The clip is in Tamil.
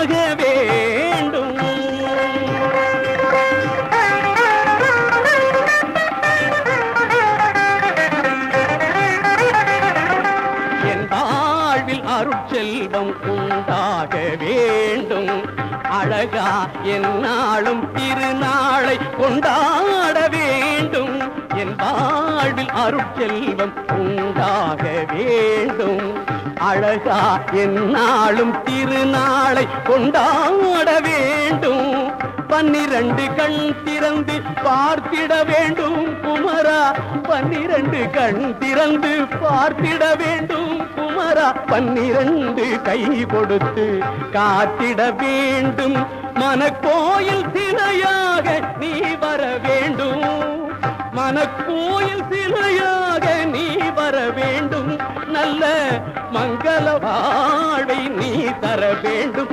உண்டாக வேண்டும். என் வாழ்வில் அருட்செல்வம் உண்டாக வேண்டும். அழகா என்னாலும் திருநாளை கொண்டாட வேண்டும். என் வாழ்வில் அருட்செல்வம் உண்டாக வேண்டும். அழகா என்னாலும் திருநாளை கொண்டாட வேண்டும். 12 கண் திறந்து பார்த்திட வேண்டும் குமரா. 12 கண் திறந்து பார்த்திட வேண்டும் குமரா. 12 கை கொடுத்து காத்திட வேண்டும். மனக்கோயில் சிலையாக நீ வர வேண்டும். மனக்கோயில் சிலையாக நீ வர வேண்டும். நல்ல மங்கள வாழ்வை நீ தர வேண்டும்.